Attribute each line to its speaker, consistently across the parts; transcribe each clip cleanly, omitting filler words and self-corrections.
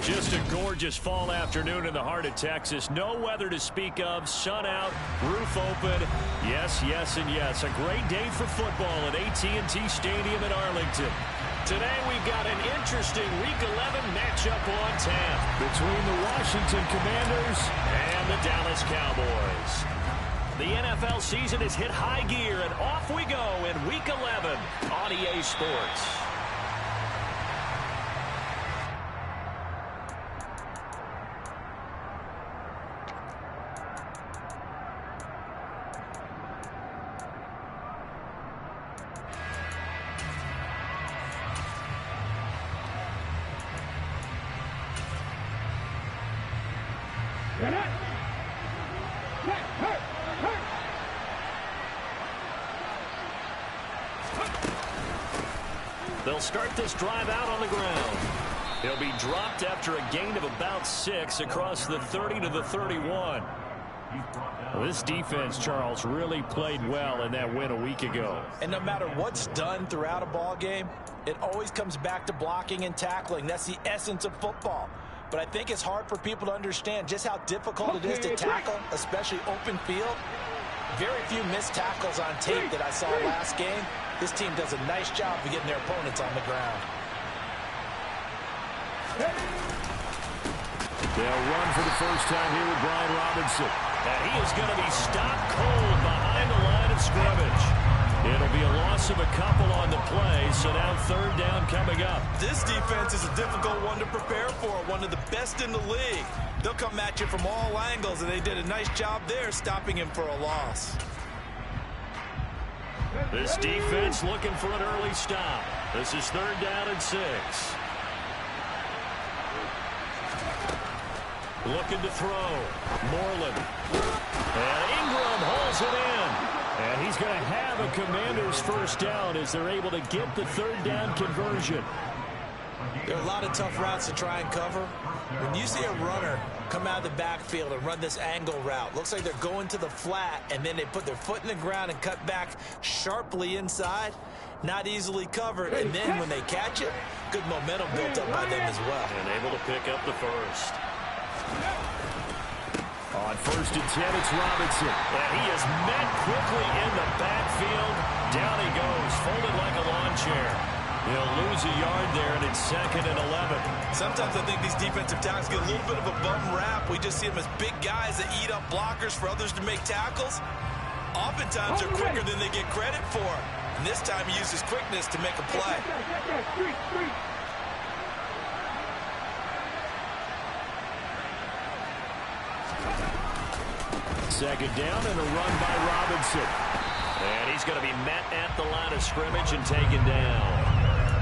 Speaker 1: Just a gorgeous fall afternoon in the heart of Texas. No weather to speak of. Sun out, roof open. Yes, yes, and yes. A great day for football at AT&T Stadium in Arlington. Today we've got an interesting Week 11 matchup on tap between the Washington Commanders and the Dallas Cowboys. The NFL season has hit high gear, and off we go in Week 11 on EA Sports. They'll start this drive out on the ground. He'll be dropped after a gain of about 6 across the 30 to the 31. Well, this defense, Charles, really played well in that win a week ago.
Speaker 2: And no matter what's done throughout a ball game, it always comes back to blocking and tackling. That's the essence of football. But I think it's hard for people to understand just how difficult it is to tackle, especially open field. Very few missed tackles on tape that I saw last game. This team does a nice job of getting their opponents on the ground.
Speaker 1: They'll run for the first time here with Brian Robinson. And he is going to be stopped cold behind the line of scrimmage. It'll be a loss of a couple on the play, so now third down coming up.
Speaker 2: This defense is a difficult one to prepare for, one of the best in the league. They'll come at you from all angles, and they did a nice job there stopping him for a loss.
Speaker 1: This defense looking for an early stop. This is third down and 6. Looking to throw. Moreland. And Ingram holds it in. And he's going to have a Commander's first down as they're able to get the third down conversion.
Speaker 2: There are a lot of tough routes to try and cover. When you see a runner come out of the backfield and run this angle route, looks like they're going to the flat, and then they put their foot in the ground and cut back sharply inside. Not easily covered, and then when they catch it, good momentum built up by them as well.
Speaker 1: And able to pick up the first. On first and 10, it's Robinson. And he is met quickly in the backfield. Down he goes, folded like a lawn chair. He'll lose a yard there, and it's second and 11.
Speaker 2: Sometimes I think these defensive tackles get a little bit of a bum rap. We just see them as big guys that eat up blockers for others to make tackles. Oftentimes they're quicker than they get credit for. And this time he uses quickness to make a play.
Speaker 1: Second down and a run by Robinson. And he's going to be met at the line of scrimmage and taken down.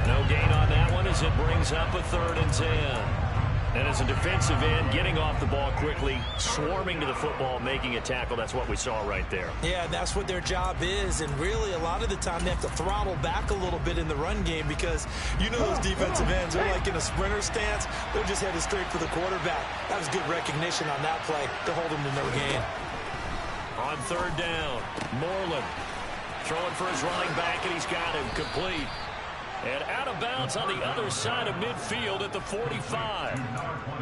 Speaker 1: No gain on that one as it brings up a third and 10. And as a defensive end, getting off the ball quickly, swarming to the football, making a tackle. That's what we saw right there.
Speaker 2: Yeah, and that's what their job is. And really, a lot of the time, they have to throttle back a little bit in the run game because you know those defensive ends are like in a sprinter stance. They're just headed straight for the quarterback. That was good recognition on that play to hold him to no gain.
Speaker 1: On third down, Moreland throwing for his running back, and he's got him complete. And out of bounds on the other side of midfield at the 45.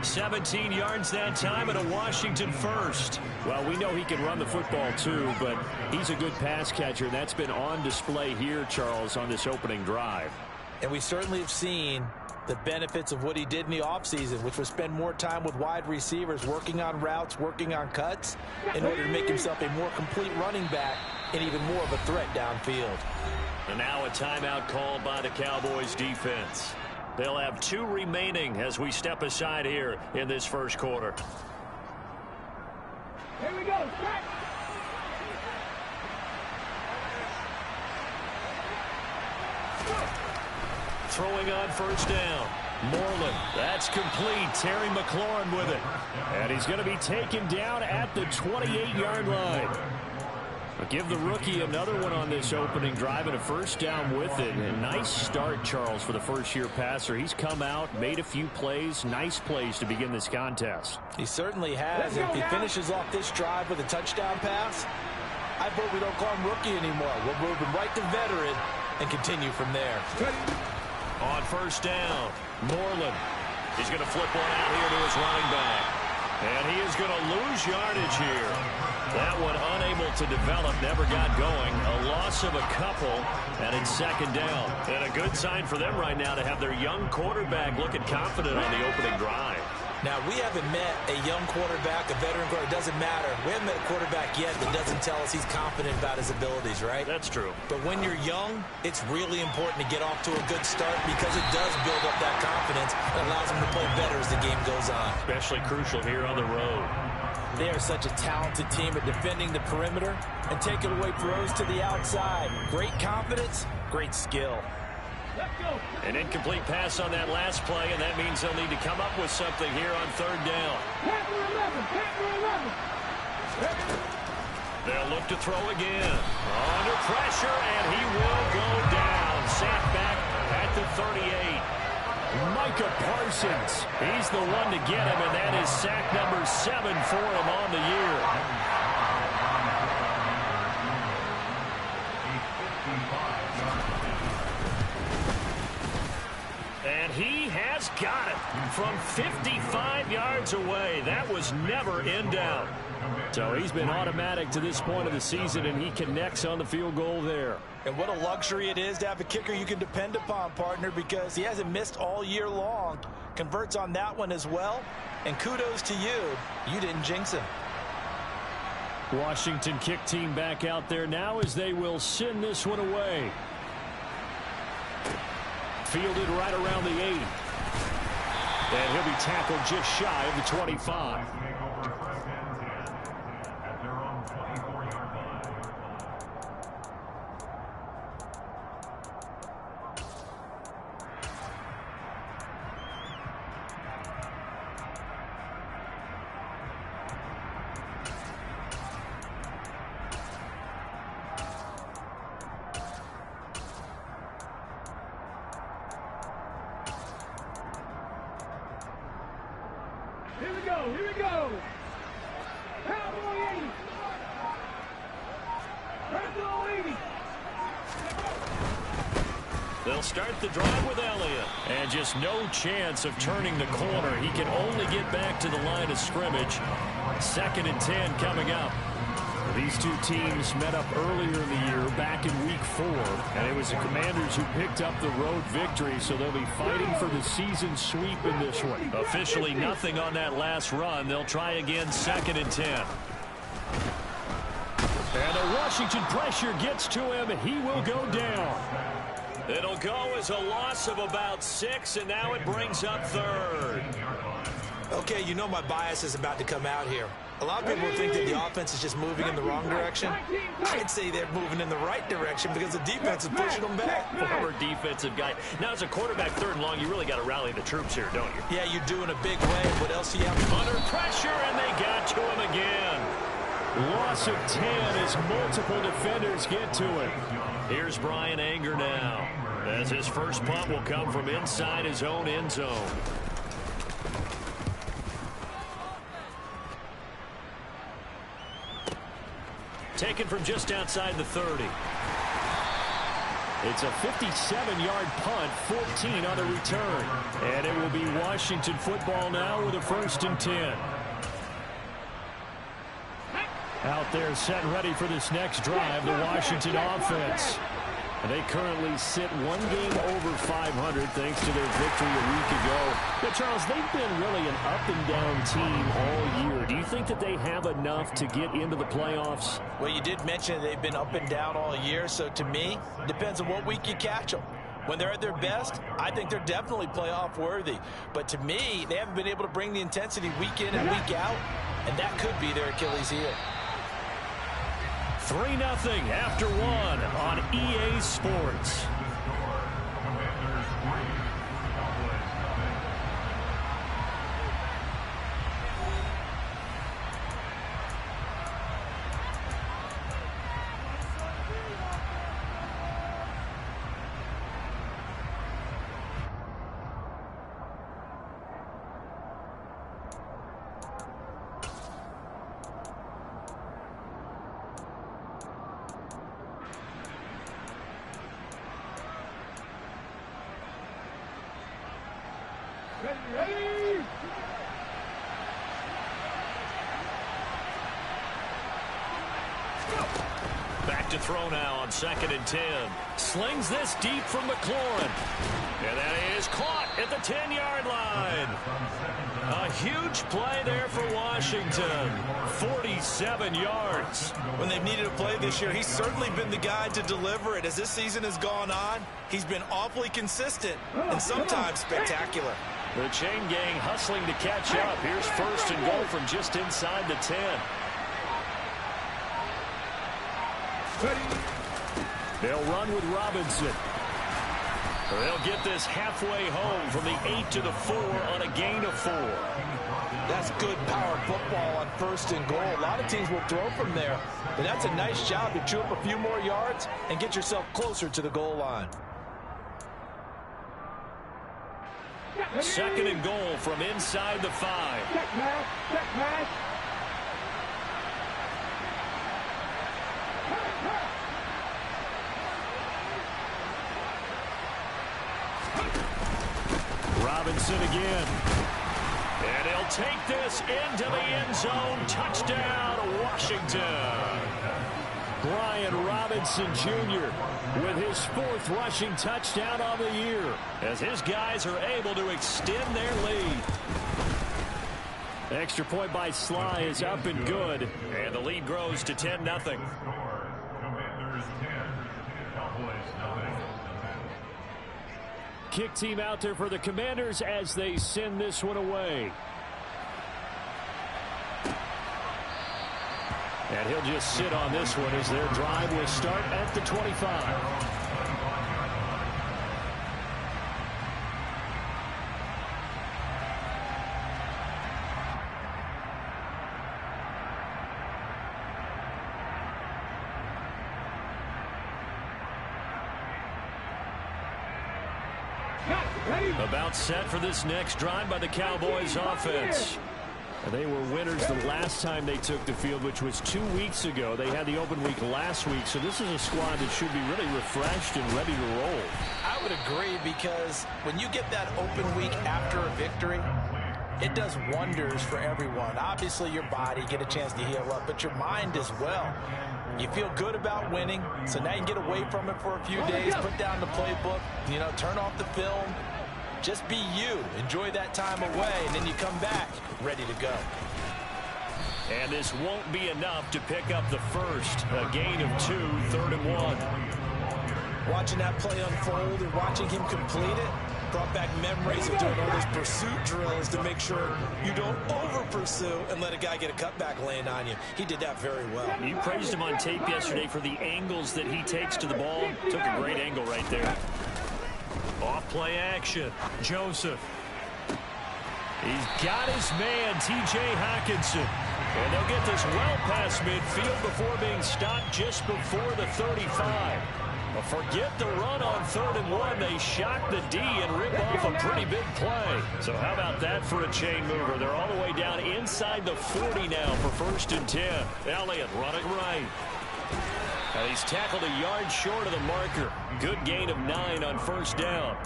Speaker 1: 17 yards that time and a Washington first. Well, we know he can run the football too, but he's a good pass catcher. That's been on display here, Charles, on this opening drive.
Speaker 2: And we certainly have seen the benefits of what he did in the offseason, which was spend more time with wide receivers, working on routes, working on cuts, in order to make himself a more complete running back and even more of a threat downfield.
Speaker 1: And now a timeout called by the Cowboys defense. They'll have 2 remaining as we step aside here in this first quarter.
Speaker 3: Here we go. Start.
Speaker 1: Throwing on first down. Moreland, that's complete. Terry McLaurin with it. And he's going to be taken down at the 28-yard line. But give the rookie another one on this opening drive and a first down with it. A nice start, Charles, for the first-year passer. He's come out, made a few plays, nice plays to begin this contest.
Speaker 2: He certainly has. If he finishes off this drive with a touchdown pass, I vote we don't call him rookie anymore. We'll move him right to veteran and continue from there.
Speaker 1: On first down, Moreland He's going to flip one out here to his running back. And he is going to lose yardage here. That one unable to develop, never got going. A loss of a couple, and it's second down. And a good sign for them right now to have their young quarterback looking confident on the opening drive.
Speaker 2: Now, we haven't met a young quarterback, a veteran quarterback. It doesn't matter. We haven't met a quarterback yet that doesn't tell us he's confident about his abilities, right?
Speaker 1: That's true.
Speaker 2: But when you're young, it's really important to get off to a good start because it does build up that confidence and allows him to play better as the game goes on.
Speaker 1: Especially crucial here on the road.
Speaker 2: They are such a talented team at defending the perimeter and taking away throws to the outside. Great confidence, great skill.
Speaker 1: An incomplete pass on that last play, and that means they'll need to come up with something here on third down. They'll look to throw again. Under pressure, and he will go down. Sacked back at the 38. Micah Parsons, he's the one to get him, and that is sack number 7 for him on the year. And he has got it from 55 yards away. That was never in doubt. So he's been automatic to this point of the season, and he connects on the field goal there.
Speaker 2: And what a luxury it is to have a kicker you can depend upon, partner, because he hasn't missed all year long. Converts on that one as well. And kudos to you. You didn't jinx him.
Speaker 1: Washington kick team back out there now as they will send this one away. Fielded right around the 8. And he'll be tackled just shy of the 25.
Speaker 3: Here we go, here we go. Cowboy 80. Cowboy 80.
Speaker 1: They'll start the drive with Elliott. And just no chance of turning the corner. He can only get back to the line of scrimmage. 2nd and 10 coming up. These two teams met up earlier in the year, back in week 4. And it was the Commanders who picked up the road victory, so they'll be fighting for the season sweep in this one. Officially nothing on that last run. They'll try again 2nd and 10. And the Washington pressure gets to him, and he will go down. It'll go as a loss of about 6, and now it brings up 3rd.
Speaker 2: Okay, you know my bias is about to come out here. A lot of people think that the offense is just moving in the wrong direction. I'd say they're moving in the right direction because the defense is pushing them back.
Speaker 1: Former defensive guy. Now, as a quarterback 3rd and long, you really got to rally the troops here, don't you?
Speaker 2: Yeah, you're doing a big way. What else do you have?
Speaker 1: Under pressure, and they got to him again. Loss of 10 as multiple defenders get to him. Here's Brian Anger now, as his first punt will come from inside his own end zone. Taken from just outside the 30. It's a 57-yard punt, 14 on the return. And it will be Washington football now with a 1st and 10. Out there set and ready for this next drive, the Washington offense. And they currently sit 1 game over 500 thanks to their victory a week ago. But, Charles, they've been really an up-and-down team all year. Do you think that they have enough to get into the playoffs?
Speaker 2: Well, you did mention they've been up and down all year, so to me, depends on what week you catch them. When they're at their best, I think they're definitely playoff worthy. But to me, they haven't been able to bring the intensity week in and week out, and that could be their Achilles heel.
Speaker 1: 3-0 after 1 on EA Sports.
Speaker 3: Ready?
Speaker 1: Back to throw now on 2nd and 10. Slings this deep from McLaurin. And that is caught at the 10-yard line. A huge play there for Washington. 47 yards.
Speaker 2: When they've needed a play this year, he's certainly been the guy to deliver it. As this season has gone on, he's been awfully consistent and sometimes spectacular.
Speaker 1: The chain gang hustling to catch up. Here's 1st and goal from just inside the 10. They'll run with Robinson. They'll get this halfway home from the 8 to the 4 on a gain of 4.
Speaker 2: That's good power football on 1st and goal. A lot of teams will throw from there, but that's a nice job to chew up a few more yards and get yourself closer to the goal line.
Speaker 1: 2nd and goal from inside the 5.
Speaker 3: Check pass. Check pass.
Speaker 1: Robinson again. And he'll take this into the end zone. Touchdown, Washington. Brian Robinson Jr. with his 4th rushing touchdown on the year as his guys are able to extend their lead. Extra point by Sly is up and good. And the lead grows to 10-0. Kick team out there for the Commanders as they send this one away. And he'll just sit on this one as their drive will start at the 25. About set for this next drive by the Cowboys offense. They were winners the last time they took the field, which was 2 weeks ago. They had the open week last week, so this is a squad that should be really refreshed and ready to roll.
Speaker 2: I would agree, because when you get that open week after a victory, it does wonders for everyone. Obviously, your body, get a chance to heal up, but your mind as well. You feel good about winning, so now you can get away from it for a few days, put down the playbook, turn off the film. Just be you. Enjoy that time away, and then you come back ready to go.
Speaker 1: And this won't be enough to pick up the first. A gain of 2, 3rd and 1.
Speaker 2: Watching that play unfold and watching him complete it brought back memories of doing all those pursuit drills to make sure you don't over-pursue and let a guy get a cutback laying on you. He did that very well.
Speaker 1: You praised him on tape yesterday for the angles that he takes to the ball. Took a great angle right there. Off play action. Joseph. He's got his man, T.J. Hockenson. And they'll get this well past midfield before being stopped just before the 35. But forget the run on 3rd and 1. They shock the D and rip off a pretty big play. So how about that for a chain mover? They're all the way down inside the 40 now for 1st and 10. Elliott running right. And he's tackled a yard short of the marker. Good gain of 9 on 1st down.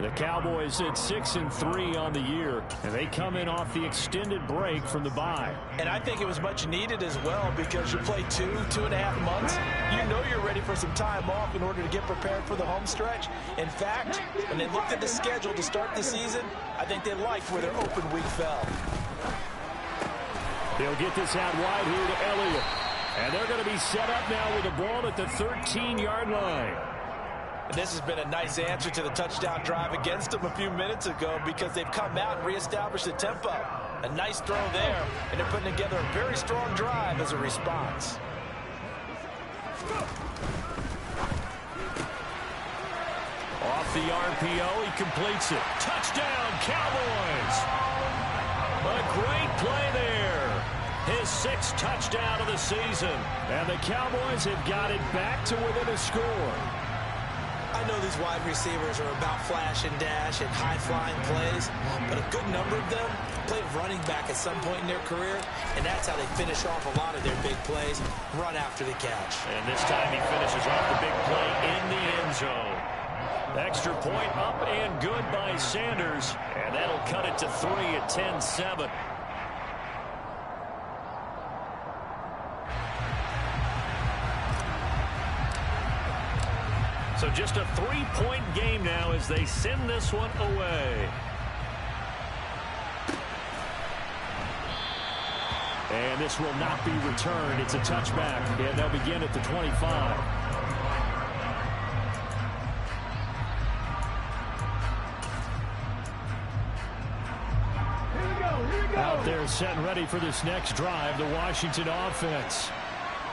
Speaker 1: The Cowboys at 6-3 on the year, and they come in off the extended break from the bye.
Speaker 2: And I think it was much needed as well, because you play 2.5 months. You know you're ready for some time off in order to get prepared for the home stretch. In fact, when they looked at the schedule to start the season, I think they liked where their open week fell.
Speaker 1: They'll get this out wide here to Elliott. And they're going to be set up now with the ball at the 13-yard line.
Speaker 2: And this has been a nice answer to the touchdown drive against them a few minutes ago, because they've come out and reestablished the tempo. A nice throw there, and they're putting together a very strong drive as a response.
Speaker 1: Off the RPO, he completes it. Touchdown, Cowboys! A great play there. His 6th touchdown of the season. And the Cowboys have got it back to within a score.
Speaker 2: I know these wide receivers are about flash and dash and high-flying plays, but a good number of them played running back at some point in their career, and that's how they finish off a lot of their big plays, run after the catch.
Speaker 1: And this time he finishes off the big play in the end zone. Extra point up and good by Sanders. And that'll cut it to 3 at 10-7. So just a 3-point game now as they send this one away. And this will not be returned. It's a touchback. And they'll begin at the 25. Out there set and ready for this next drive, the Washington offense.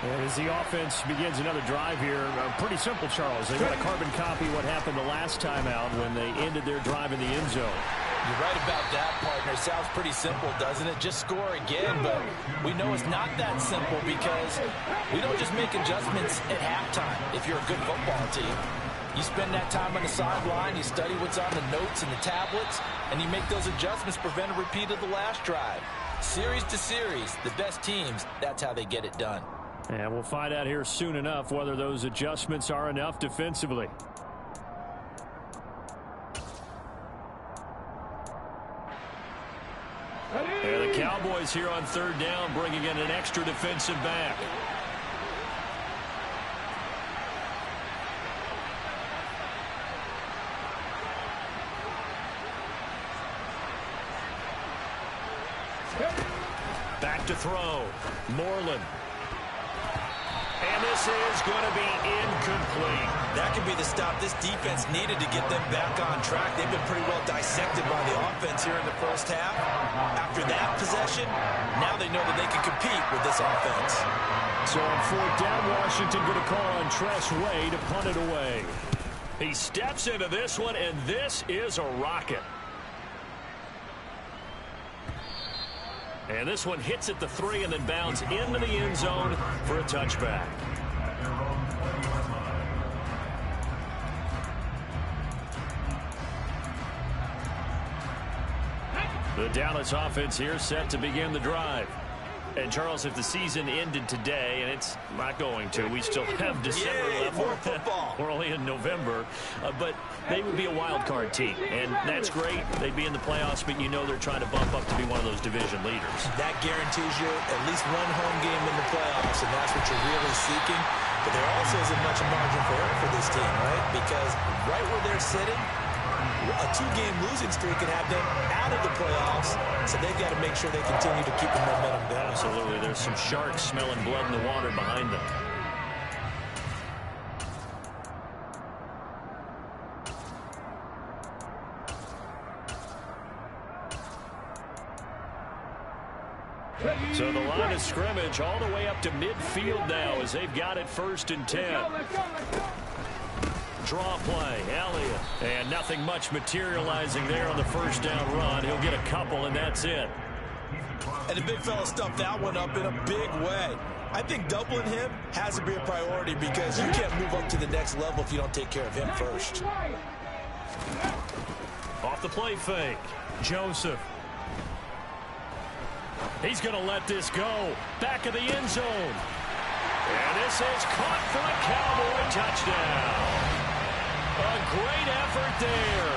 Speaker 1: And as the offense begins another drive here, pretty simple, Charles. They want to carbon copy what happened the last time out when they ended their drive in the end zone.
Speaker 2: You're right about that, partner. Sounds pretty simple, doesn't it? Just score again, but we know it's not that simple because we don't just make adjustments at halftime if you're a good football team. You spend that time on the sideline, you study what's on the notes and the tablets, and you make those adjustments, prevent a repeat of the last drive. Series to series, the best teams, that's how they get it done.
Speaker 1: And we'll find out here soon enough whether those adjustments are enough defensively. And the Cowboys here on third down bringing in an extra defensive back. Back to throw. Moreland. And this is going to be incomplete.
Speaker 2: That could be the stop this defense needed to get them back on track. They've been pretty well dissected by the offense here in the first half. After that possession, now they know that they can compete with this offense.
Speaker 1: So on fourth down, Washington going to call on Tress Way to punt it away. He steps into this one, and this is a rocket. And this one hits at the 3 and then bounds into the end zone for a touchback. The Dallas offense here set to begin the drive. And, Charles, if the season ended today, and it's not going to, we still have December left.
Speaker 2: More football.
Speaker 1: We're only in November. But they would be a wild card team. And that's great. They'd be in the playoffs, but you know they're trying to bump up to be one of those division leaders.
Speaker 2: That guarantees you at least one home game in the playoffs, and that's what you're really seeking. But there also isn't much margin for error for this team, right? Because right where they're sitting, a 2-game losing streak can have them out of the playoffs, so they've got to make sure they continue to keep the momentum going.
Speaker 1: Absolutely. There's some sharks smelling blood in the water behind them. So the line of scrimmage all the way up to midfield now as they've got it 1st and 10. Draw play, Elliott. And nothing much materializing there on the first down run. He'll get a couple, and that's it.
Speaker 2: And the big fella stuffed that one up in a big way. I think doubling him has to be a priority because you can't move up to the next level if you don't take care of him first.
Speaker 1: Off the play fake. Joseph. He's going to let this go. Back of the end zone. And this is caught for a Cowboy touchdown. A great effort there.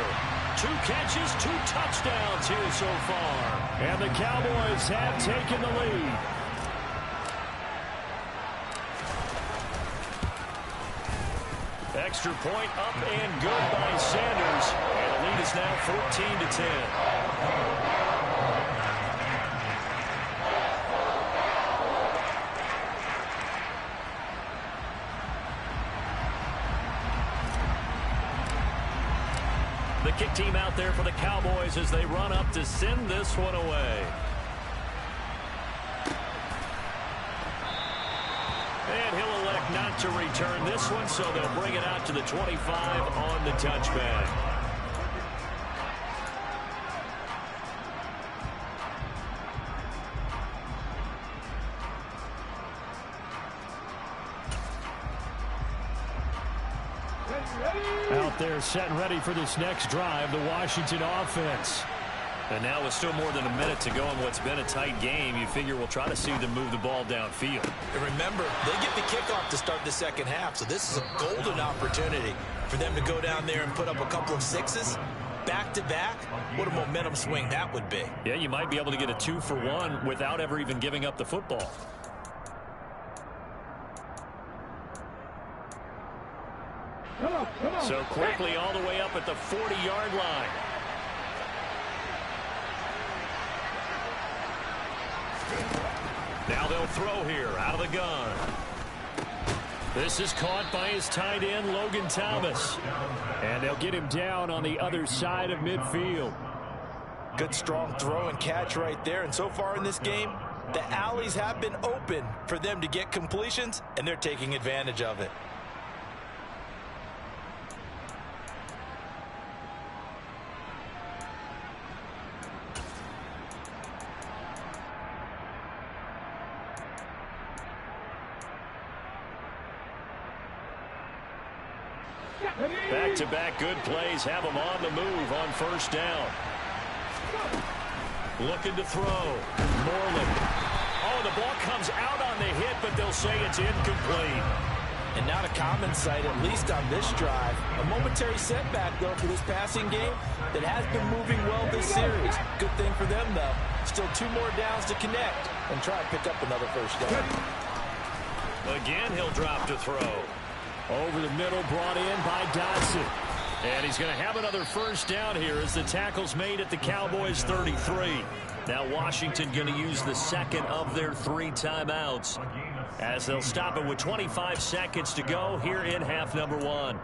Speaker 1: 2 catches, 2 touchdowns here so far. And the Cowboys have taken the lead. Extra point up and good by Sanders. And the lead is now 14-10. The kick team out there for the Cowboys as they run up to send this one away. And he'll elect not to return this one, so they'll bring it out to the 25 on the touchback. Out there set and ready for this next drive, the Washington offense. And now with still more than a minute to go in what's been a tight game, you figure we'll try to see them move the ball downfield.
Speaker 2: And remember, they get the kickoff to start the second half, so this is a golden opportunity for them to go down there and put up a couple of sixes. Back-to-back, what a momentum swing that would be.
Speaker 1: Yeah, you might be able to get a 2-for-1 without ever even giving up the football. So quickly all the way up at the 40-yard line. Now they'll throw here out of the gun. This is caught by his tight end, Logan Thomas. And they'll get him down on the other side of midfield.
Speaker 2: Good strong throw and catch right there. And so far in this game, the alleys have been open for them to get completions, and they're taking advantage of it.
Speaker 1: Back-to-back good plays have him on the move on first down. Looking to throw. Moreland. Oh, the ball comes out on the hit, but they'll say it's incomplete.
Speaker 2: And not a common sight, at least on this drive. A momentary setback, though, for this passing game that has been moving well this series. Good thing for them, though. Still 2 more downs to connect and try and pick up another first down.
Speaker 1: Again, he'll drop to throw. Over the middle, brought in by Dodson. And he's going to have another first down here as the tackle's made at the Cowboys 33. Now Washington going to use the second of their 3 timeouts as they'll stop it with 25 seconds to go here in half number 1.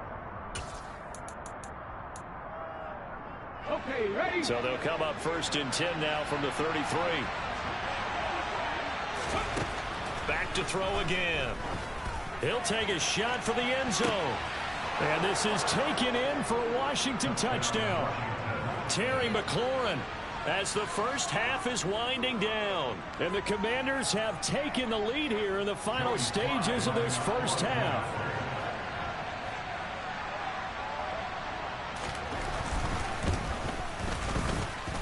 Speaker 3: Okay, ready?
Speaker 1: So they'll come up first and 10 now from the 33. Back to throw again. He'll take a shot for the end zone. And this is taken in for a Washington touchdown. Terry McLaurin as the first half is winding down. And the Commanders have taken the lead here in the final stages of this first half.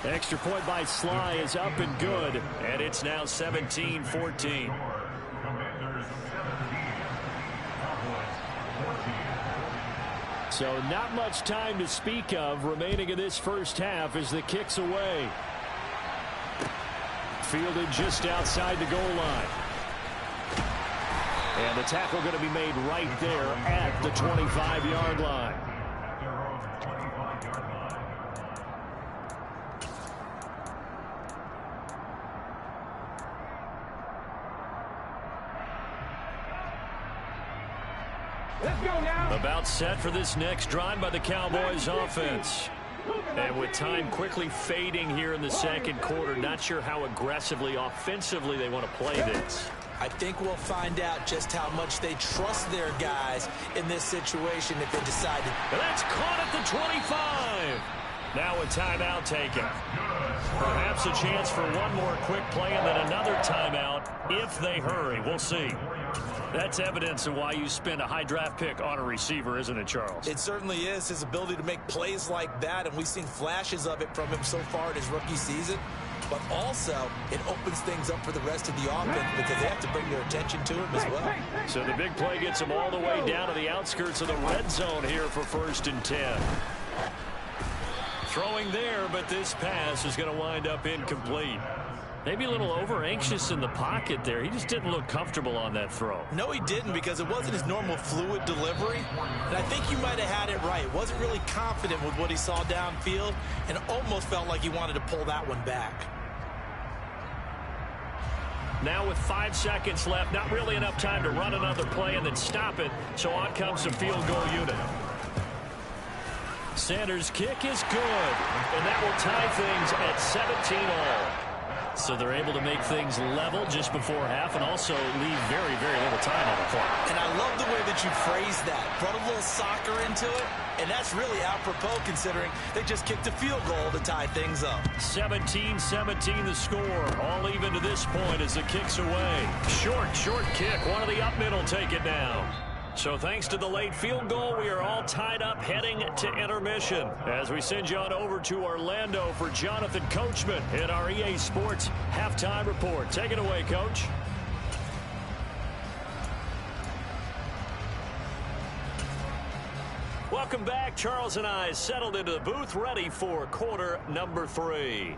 Speaker 1: Extra point by Sly is up and good. And it's now 17-14. So not much time to speak of remaining in this first half as the kick's away. Fielded just outside the goal line. And the tackle going to be made right there at the 25-yard line.
Speaker 3: Let's go now.
Speaker 1: About set for this next drive by the Cowboys offense. And with time quickly fading here in the second quarter, not sure how aggressively, offensively they want to play this.
Speaker 2: I think we'll find out just how much they trust their guys in this situation if they decide to.
Speaker 1: And that's caught at the 25. Now a timeout taken. Perhaps a chance for one more quick play and then another timeout if they hurry. We'll see. That's evidence of why you spend a high draft pick on a receiver, isn't it, Charles?
Speaker 2: It certainly is. His ability to make plays like that, and we've seen flashes of it from him so far in his rookie season. But also, it opens things up for the rest of the offense because they have to bring their attention to him as well.
Speaker 1: So the big play gets him all the way down to the outskirts of the red zone here for first and 10. Throwing there, but this pass is going to wind up incomplete. Maybe a little over-anxious in the pocket there. He just didn't look comfortable on that throw.
Speaker 2: No, he didn't, because it wasn't his normal fluid delivery. And I think you might have had it right. Wasn't really confident with what he saw downfield and almost felt like he wanted to pull that one back.
Speaker 1: Now with 5 seconds left, not really enough time to run another play and then stop it. So on comes the field goal unit. Sanders' kick is good, and that will tie things at 17-all. So they're able to make things level just before half and also leave very, very little time on the clock.
Speaker 2: And I love the way that you phrased that. Brought a little soccer into it, and that's really apropos considering they just kicked a field goal to tie things up.
Speaker 1: 17-17 the score. All even to this point as the kick's away. Short kick. One of the up middle take it down. So thanks to the late field goal, we are all tied up heading to intermission as we send you on over to Orlando for Jonathan Coachman in our EA Sports Halftime Report. Take it away, Coach. Welcome back. Charles and I settled into the booth ready for quarter number 3.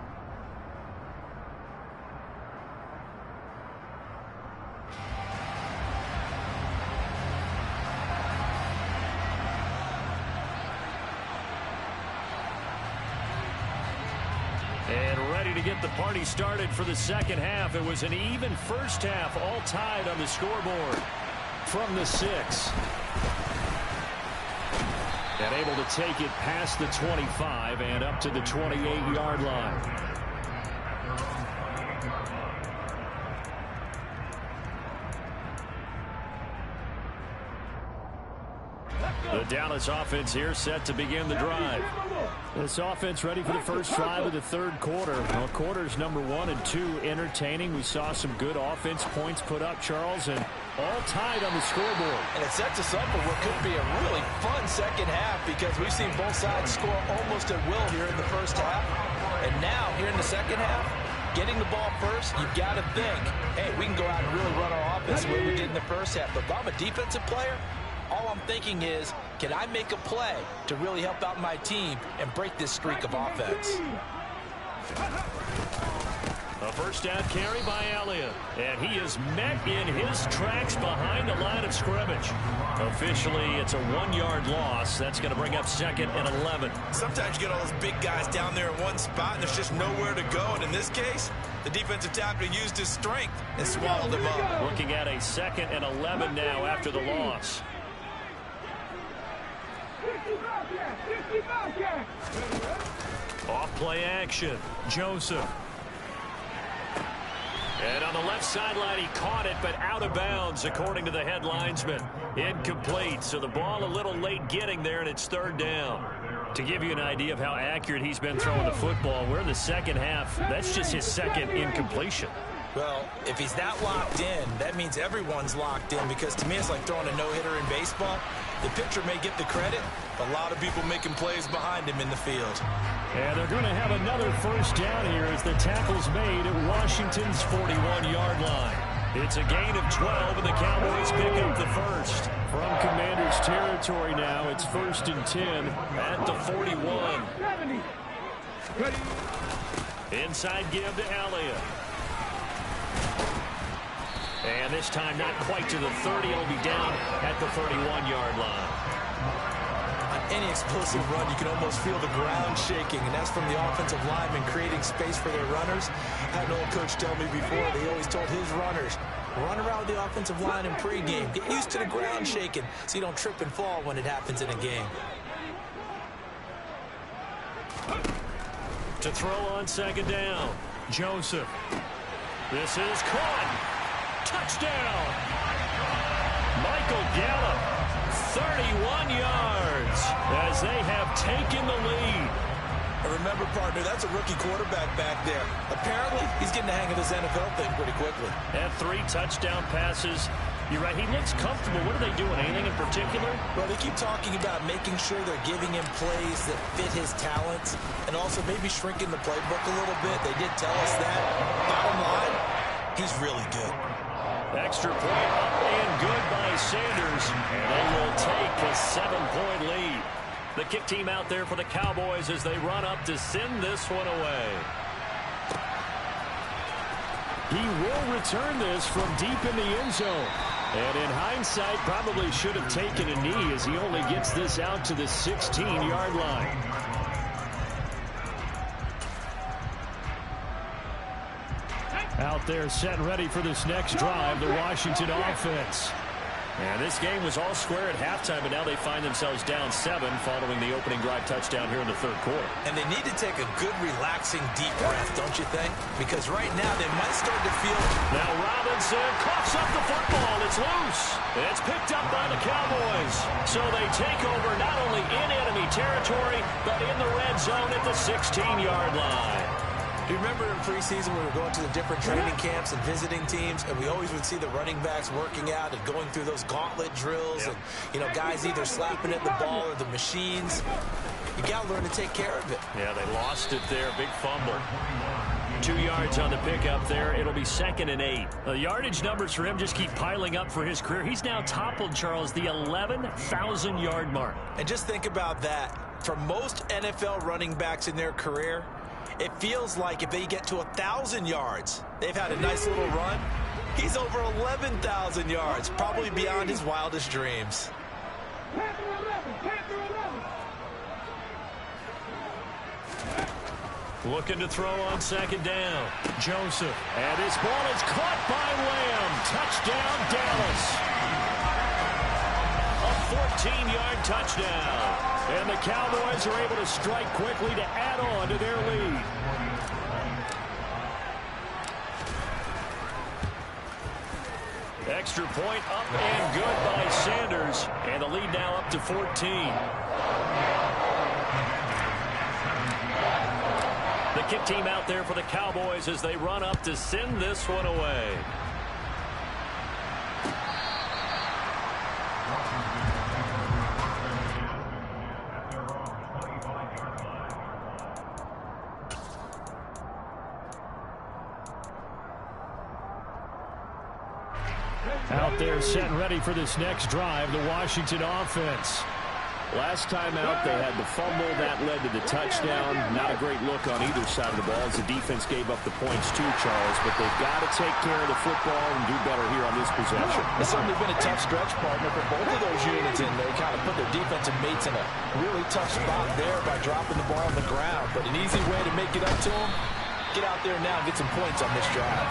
Speaker 1: And ready to get the party started for the second half. It was an even first half, all tied on the scoreboard from the 6. And able to take it past the 25 and up to the 28-yard line. The Dallas offense here set to begin the drive. This offense ready for the first drive of the third quarter. Well, quarters number 1 and 2 entertaining. We saw some good offense points put up, Charles, and all tied on the scoreboard.
Speaker 2: And it sets us up for what could be a really fun second half because we've seen both sides score almost at will here in the first half. And now, here in the second half, getting the ball first, you've got to think, hey, we can go out and really run our offense the way we did in the first half. But if I'm a defensive player, all I'm thinking is, can I make a play to really help out my team and break this streak of offense?
Speaker 1: A first down carry by Elliott. And he is met in his tracks behind the line of scrimmage. Officially, it's a 1-yard loss. That's going to bring up 2nd and 11.
Speaker 4: Sometimes you get all those big guys down there in one spot, and there's just nowhere to go. And in this case, the defensive tackle used his strength and swallowed him up.
Speaker 1: Looking at a 2nd and 11 now after the loss. Off play action. Joseph. And on the left sideline, he caught it, but out of bounds, according to the head linesman. Incomplete, so the ball a little late getting there, and it's 3rd down. To give you an idea of how accurate he's been throwing the football, we're in the second half. That's just his 2nd incompletion.
Speaker 2: Well, if he's that locked in, that means everyone's locked in because to me it's like throwing a no-hitter in baseball. The pitcher may get the credit, but a lot of people making plays behind him in the field.
Speaker 1: And they're going to have another first down here as the tackle's made at Washington's 41-yard line. It's a gain of 12, and the Cowboys pick up the first. From Commander's territory now, it's 1st and 10 at the 41. Inside give to Elliott. And this time not quite to the 30. It'll be down at the 31-yard line.
Speaker 2: On any explosive run, you can almost feel the ground shaking, and that's from the offensive linemen creating space for their runners. I had an old coach tell me before, they always told his runners, run around the offensive line in pregame. Get used to the ground shaking so you don't trip and fall when it happens in a game.
Speaker 1: To throw on 2nd down, Joseph. This is caught. Touchdown! Michael Gallup, 31 yards as they have taken the lead.
Speaker 2: And remember, partner, that's a rookie quarterback back there. Apparently, he's getting the hang of this NFL thing pretty quickly.
Speaker 1: And 3 touchdown passes. You're right, he looks comfortable. What are they doing? Anything in particular?
Speaker 2: Well, they keep talking about making sure they're giving him plays that fit his talents and also maybe shrinking the playbook a little bit. They did tell us that. Bottom line, he's really good.
Speaker 1: Extra point up and good by Sanders. And they will take a 7-point lead. The kick team out there for the Cowboys as they run up to send this one away. He will return this from deep in the end zone. And in hindsight, probably should have taken a knee as he only gets this out to the 16-yard line. Out there set and ready for this next drive, the Washington offense. And this game was all square at halftime, but now they find themselves down 7 following the opening drive touchdown here in the third quarter.
Speaker 2: And they need to take a good, relaxing, deep breath, don't you think? Because right now they might start to feel...
Speaker 1: Now Robinson coughs up the football. It's loose. It's picked up by the Cowboys. So they take over not only in enemy territory, but in the red zone at the 16-yard line.
Speaker 2: You remember in preseason we were going to the different training camps and visiting teams, and we always would see the running backs working out and going through those gauntlet drills, and, you know, guys either slapping at the ball or the machines. You got to learn to take care of it.
Speaker 1: Yeah, they lost it there. Big fumble. 2 yards on the pickup there. It'll be 2nd and 8. The yardage numbers for him just keep piling up for his career. He's now toppled, Charles, the 11,000-yard mark.
Speaker 2: And just think about that. For most NFL running backs in their career, it feels like if they get to 1,000 yards, they've had a nice little run. He's over 11,000 yards, probably beyond his wildest dreams.
Speaker 1: Looking to throw on 2nd down. Joseph. And his ball is caught by Lamb. Touchdown, Dallas. A 14-yard touchdown. And the Cowboys are able to strike quickly to add on to their lead. Extra point up and good by Sanders. And the lead now up to 14. The kick team out there for the Cowboys as they run up to send this one away. Out there set and ready for this next drive, the Washington offense. Last time out, they had the fumble. That led to the touchdown. Not a great look on either side of the ball as the defense gave up the points too, Charles. But they've got to take care of the football and do better here on this possession.
Speaker 2: It's certainly been a tough stretch, partner, for both of those units, and they kind of put their defensive mates in a really tough spot there by dropping the ball on the ground. But an easy way to make it up to them, get out there now and get some points on this drive.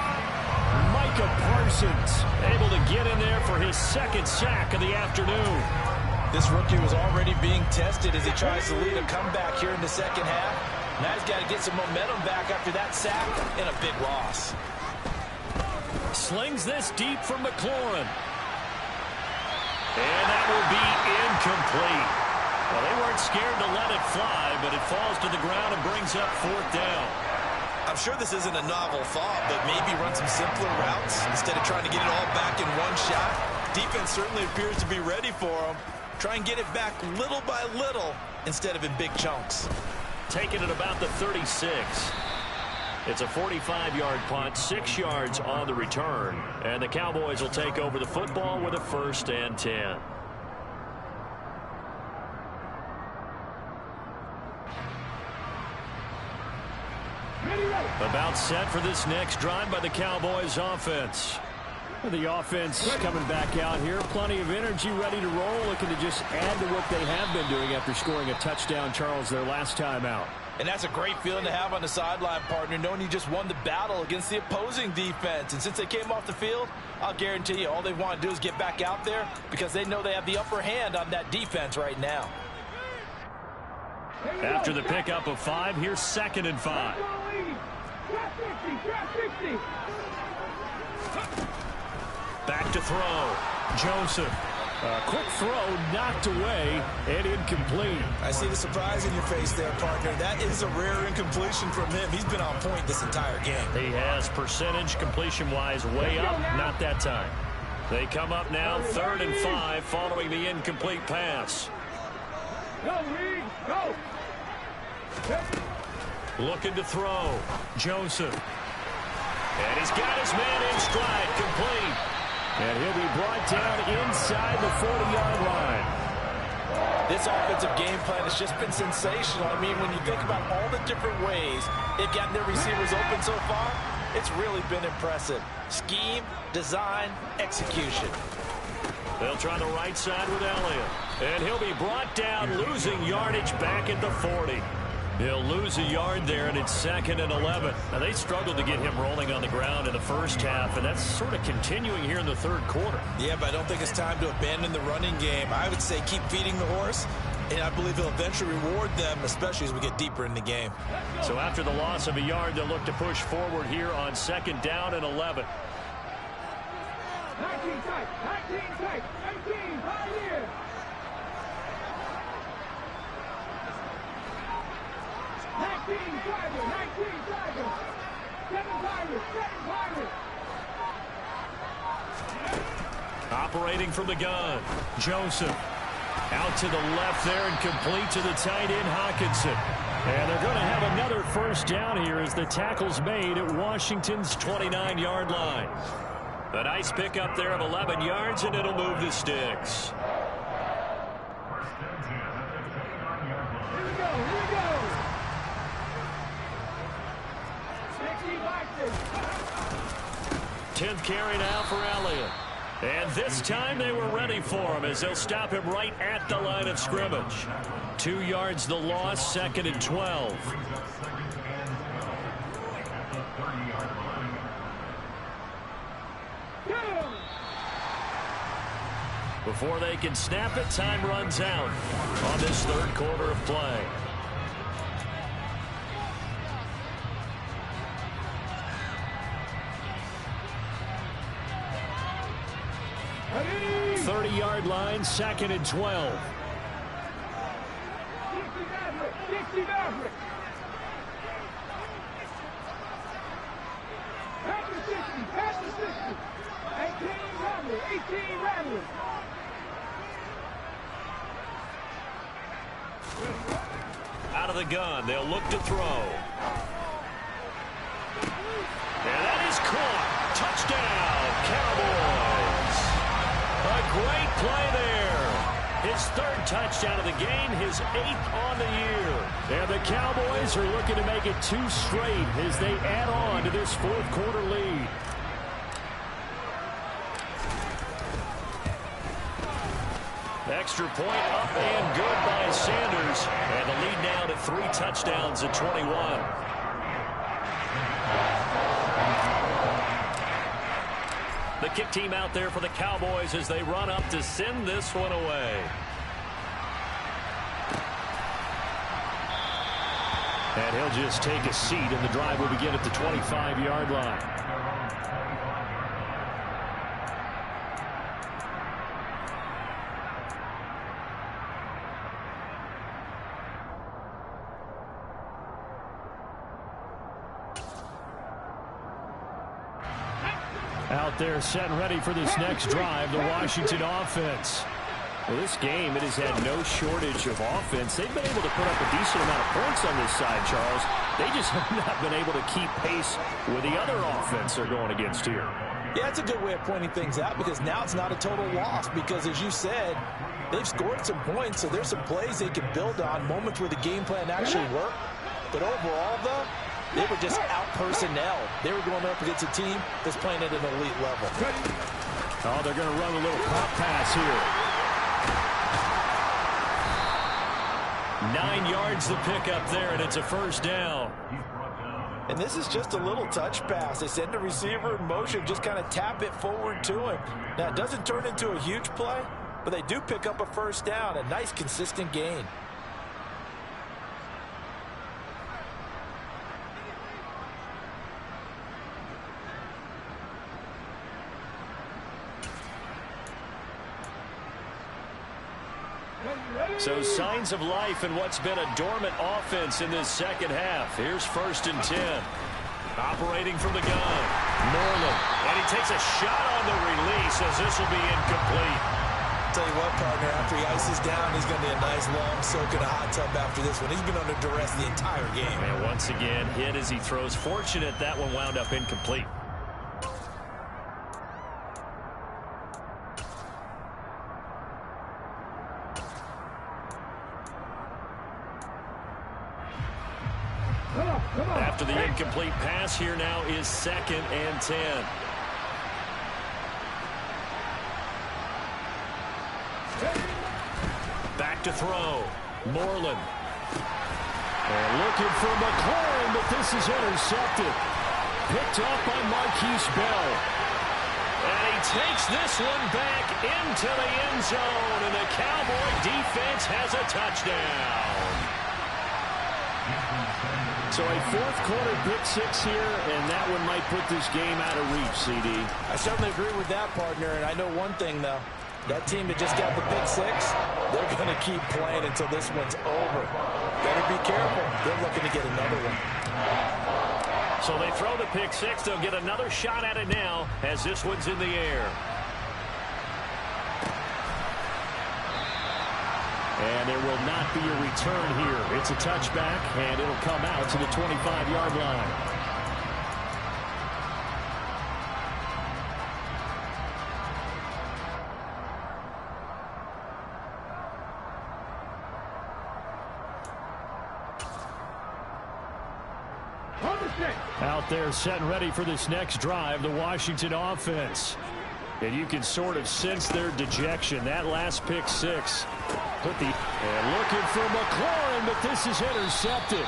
Speaker 1: Micah Parsons able to get in there for his 2nd sack of the afternoon.
Speaker 2: This rookie was already being tested as he tries to lead a comeback here in the 2nd half. Now he's got to get some momentum back after that sack and a big loss.
Speaker 1: Slings this deep from McLaurin. And that will be incomplete. Well, they weren't scared to let it fly, but it falls to the ground and brings up 4th down.
Speaker 4: I'm sure this isn't a novel thought, but maybe run some simpler routes instead of trying to get it all back in one shot. Defense certainly appears to be ready for him. Try and get it back little by little instead of in big chunks.
Speaker 1: Taking it about the 36. It's a 45-yard punt, 6 yards on the return. And the Cowboys will take over the football with a 1st and 10. About set for this next drive by the Cowboys offense. The offense coming back out here. Plenty of energy, ready to roll, looking to just add to what they have been doing after scoring a touchdown, Charles, their last time out.
Speaker 2: And that's a great feeling to have on the sideline, partner, knowing you just won the battle against the opposing defense. And since they came off the field, I'll guarantee you all they want to do is get back out there because they know they have the upper hand on that defense right now.
Speaker 1: After the pickup of 5, here's 2nd and 5. Back to throw. Joseph. Quick throw knocked away and incomplete.
Speaker 2: I see the surprise in your face there, partner. That is a rare incompletion from him. He's been on point this entire game.
Speaker 1: He has percentage completion-wise way up. Not that time. They come up now 3rd and 5 following the incomplete pass.
Speaker 3: Go, Reed, go.
Speaker 1: Looking to throw. Joseph. And he's got his man in stride. Complete. And he'll be brought down inside the 40-yard line.
Speaker 2: This offensive game plan has just been sensational. I mean, when you think about all the different ways they've gotten their receivers open so far, it's really been impressive. Scheme, design, execution.
Speaker 1: They'll try the right side with Elliott. And he'll be brought down, losing yardage back at the 40. He'll lose a yard there, and it's 2nd and 11. Now, they struggled to get him rolling on the ground in the first half, and that's sort of continuing here in the 3rd quarter.
Speaker 2: Yeah, but I don't think it's time to abandon the running game. I would say keep feeding the horse, and I believe he'll eventually reward them, especially as we get deeper in the game.
Speaker 1: So after the loss of a yard, they'll look to push forward here on 2nd down and 11.
Speaker 3: 19 tight, 19 tight, 19, right here. Tiger, 19 Tiger. 7 Tigers, 7 Tigers.
Speaker 1: Operating from the gun, Joseph. Out to the left there and complete to the tight end, Hawkinson. And they're going to have another first down here as the tackle's made at Washington's 29-yard line. A nice pickup there of 11 yards, and it'll move the sticks.
Speaker 3: Here we go, here we go.
Speaker 1: 10th carry now for Elliott. And this time they were ready for him as they'll stop him right at the line of scrimmage. 2 yards the loss, 2nd and 12. Before they can snap it, time runs out on this third quarter of play.
Speaker 3: Ready?
Speaker 1: 30-yard line, 2nd and 12.
Speaker 3: 60 Maverick. Pass the 60. 18 Rattler.
Speaker 1: Out of the gun, they'll look to throw. And that is caught. Touchdown, Cowboys. A great play there. His 3rd touchdown of the game, his 8th on the year. And the Cowboys are looking to make it 2 straight as they add on to this 4th quarter lead. Extra point up and good by Sanders. And the lead now to 3 touchdowns at 21. The kick team out there for the Cowboys as they run up to send this one away. And he'll just take a seat, and the drive will begin at the 25-yard line. Out there set and ready for this next drive, the Washington offense. Well, this game, it has had no shortage of offense. They've been able to put up a decent amount of points on this side, Charles. They just have not been able to keep pace with the other offense they're going against here.
Speaker 2: Yeah, it's a good way of pointing things out because now it's not a total loss because, as you said, they've scored some points, so there's some plays they can build on, moments where the game plan actually worked. But overall, though, they were just out-personnel. They were going up against a team that's playing at an elite level.
Speaker 1: Oh, they're going to run a little pop pass here. 9 yards the pickup there, and it's a first down.
Speaker 2: And this is just a little touch pass. They send the receiver in motion, just kind of tap it forward to him. Now, it doesn't turn into a huge play, but they do pick up a first down, a nice, consistent gain.
Speaker 1: So signs of life in what's been a dormant offense in this second half. Here's 1st and 10. Operating from the gun. Moreland. And he takes a shot on the release as this will be incomplete.
Speaker 2: Tell you what, partner, after he ices down, he's going to be a nice long soak in a hot tub after this one. He's been under duress the entire game.
Speaker 1: And once again, hit as he throws. Fortunate that one wound up incomplete. After the incomplete pass, here now is 2nd and 10. Back to throw. Moreland. And looking for McLaurin, but this is intercepted. Picked up by Marquise Bell. And he takes this one back into the end zone, and the Cowboy defense has a touchdown. So a 4th quarter pick 6 here, and that one might put this game out of reach, CD.
Speaker 2: I certainly agree with that, partner, and I know one thing, though. That team that just got the pick six, they're going to keep playing until this one's over. Better be careful. They're looking to get another one.
Speaker 1: So they throw the pick six. They'll get another shot at it now as this one's in the air. And there will not be a return here. It's a touchback, and it'll come out to the 25-yard line. Out there set and ready for this next drive, the Washington offense. And you can sort of sense their dejection. That last pick six. And looking for McLaurin, but this is intercepted.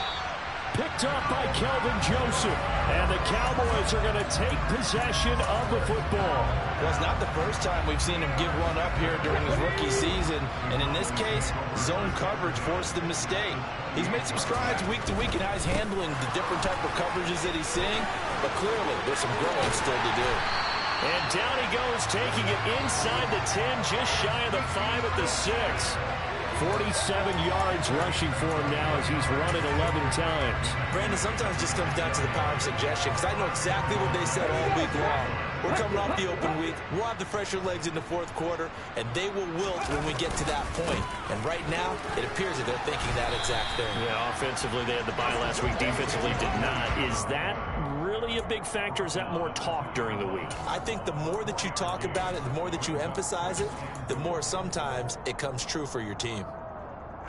Speaker 1: Picked up by Kelvin Joseph. And the Cowboys are going to take possession of the football.
Speaker 2: Well, it's not the first time we've seen him give one up here during his rookie season. And in this case, zone coverage forced the mistake. He's made some strides week to week in how he's handling the different type of coverages that he's seeing. But clearly, there's some growing still to do.
Speaker 1: And down he goes, taking it inside the 10, just shy of the 5 at the 6. 47 yards rushing for him now as he's run it 11 times.
Speaker 2: Brandon, sometimes it just comes down to the power of suggestion, because I know exactly what they said all week long. We're coming off the open week. We'll have the fresher legs in the fourth quarter, and they will wilt when we get to that point. And right now, it appears that they're thinking that exact thing.
Speaker 1: Yeah, offensively, they had the bye last week. Defensively, did not. Is that really a big factor? Is that more talk during the week?
Speaker 2: I think the more that you talk about it, the more that you emphasize it, the more sometimes it comes true for your team.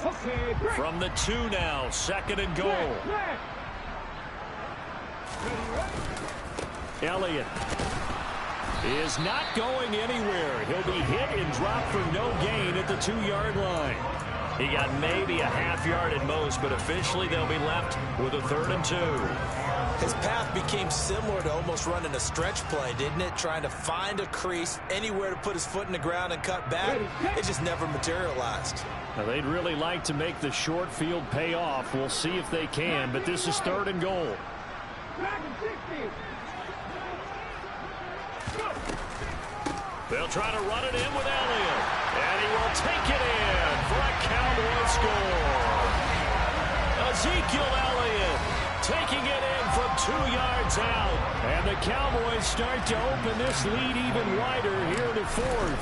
Speaker 3: Okay,
Speaker 1: from the 2 now, 2nd and goal. Elliott is not going anywhere. He'll be hit and dropped for no gain at the 2-yard line. He got maybe a half yard at most, but officially they'll be left with a 3rd and 2.
Speaker 2: His path became similar to almost running a stretch play, didn't it? Trying to find a crease, anywhere to put his foot in the ground and cut back. It just never materialized.
Speaker 1: Now, they'd really like to make the short field pay off. We'll see if they can, but this is 3rd and goal. They'll try to run it in with Elliott, and he will take it in for a Cowboy score. Ezekiel Elliott taking it in from 2 yards out, and the Cowboys start to open this lead even wider here in the 4th.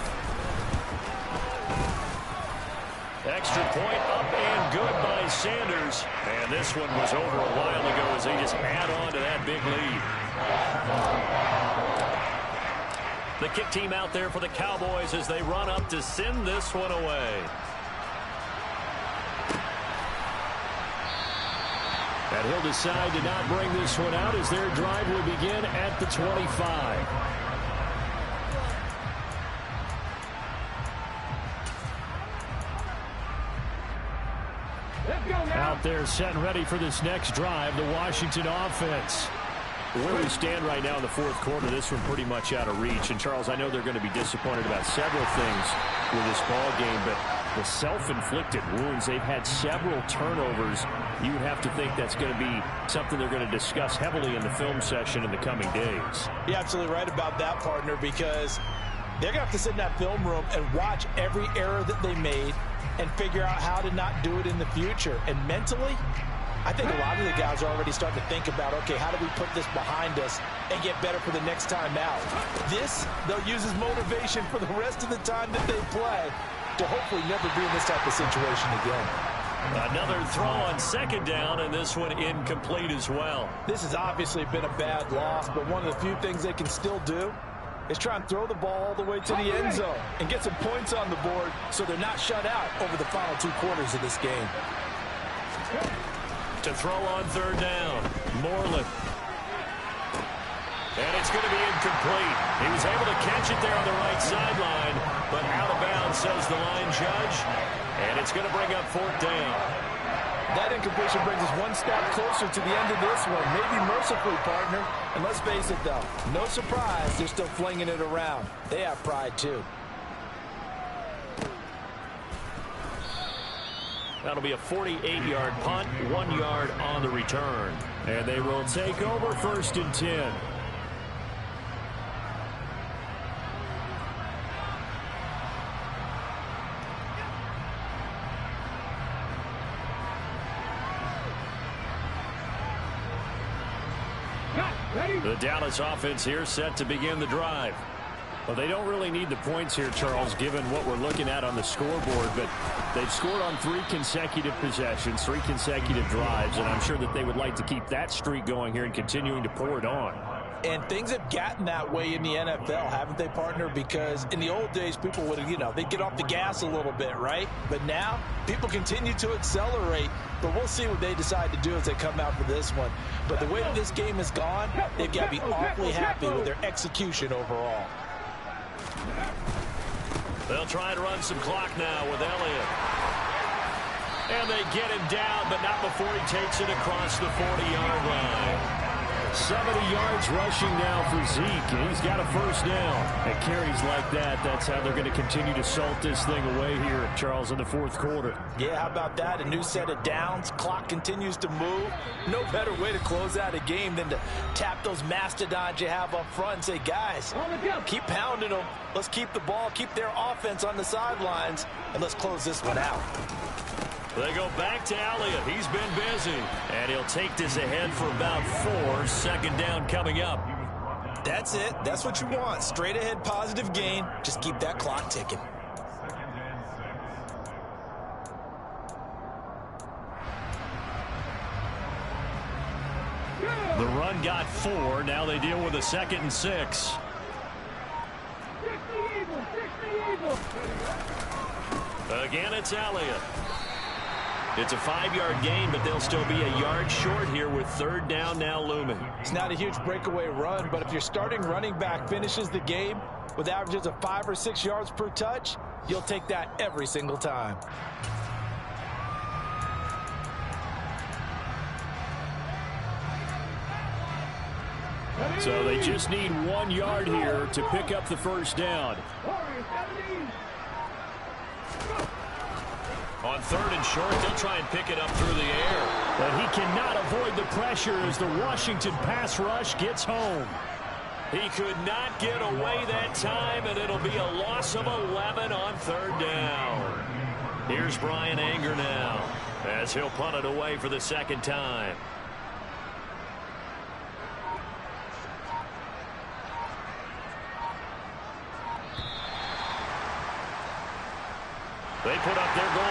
Speaker 1: Extra point up and good by Sanders. And this one was over a while ago as they just add on to that big lead. The kick team out there for the Cowboys as they run up to send this one away. And he'll decide to not bring this one out as their drive will begin at the 25. Out there set and ready for this next drive, the Washington offense. Where we stand right now in the 4th quarter, this one pretty much out of reach. And, Charles, I know they're going to be disappointed about several things with this ball game, but the self-inflicted wounds, they've had several turnovers. You would have to think that's going to be something they're going to discuss heavily in the film session in the coming days.
Speaker 2: You're absolutely right about that, partner, because they're going to have to sit in that film room and watch every error that they made and figure out how to not do it in the future. And mentally, I think a lot of the guys are already starting to think about, okay, how do we put this behind us and get better for the next time out? This, they'll use as motivation for the rest of the time that they play to hopefully never be in this type of situation again.
Speaker 1: Another throw on 2nd down, and this one incomplete as well.
Speaker 2: This has obviously been a bad loss, but one of the few things they can still do is try and throw the ball all the way to the end zone and get some points on the board so they're not shut out over the final 2 quarters of this game.
Speaker 1: To throw on 3rd down, Moreland. And it's going to be incomplete. He was able to catch it there on the right sideline, but out of bounds, says the line judge. And it's going to bring up 4th down.
Speaker 2: That incompletion brings us one step closer to the end of this one. Maybe mercifully, partner. And let's face it, though, no surprise, they're still flinging it around. They have pride, too.
Speaker 1: That'll be a 48-yard punt, 1 yard on the return. And they will take over 1st and 10. The Dallas offense here set to begin the drive. Well, they don't really need the points here, Charles, given what we're looking at on the scoreboard, but they've scored on 3 consecutive possessions, 3 consecutive drives, and I'm sure that they would like to keep that streak going here and continuing to pour it on.
Speaker 2: And things have gotten that way in the NFL, haven't they, partner? Because in the old days, people would, they'd get off the gas a little bit, right? But now, people continue to accelerate. But we'll see what they decide to do as they come out for this one. But the way that this game has gone, they've got to be awfully happy with their execution overall.
Speaker 1: They'll try to run some clock now with Elliott. And they get him down, but not before he takes it across the 40-yard line. 70 yards rushing now for Zeke, and he's got a first down. At carries like that, that's how they're going to continue to salt this thing away here, Charles, in the 4th quarter.
Speaker 2: Yeah, how about that? A new set of downs. Clock continues to move. No better way to close out a game than to tap those mastodons you have up front and say, guys, keep pounding them. Let's keep the ball, keep their offense on the sidelines, and let's close this one out.
Speaker 1: They go back to Elliott. He's been busy. And he'll take this ahead for about 4. Second down coming up.
Speaker 2: That's it. That's what you want. Straight ahead positive gain. Just keep that clock ticking.
Speaker 1: The run got 4. Now they deal with a 2nd and 6. Again, it's Elliott. It's a 5-yard gain, but they'll still be a yard short here with 3rd down now looming.
Speaker 2: It's not a huge breakaway run, but if your starting running back finishes the game with averages of 5 or 6 yards per touch, you'll take that every single time.
Speaker 1: So they just need 1 yard here to pick up the first down. On 3rd and short, they'll try and pick it up through the air. But he cannot avoid the pressure as the Washington pass rush gets home. He could not get away that time, and it'll be a loss of 11 on 3rd down. Here's Brian Anger now as he'll punt it away for the 2nd time. They put up their goal.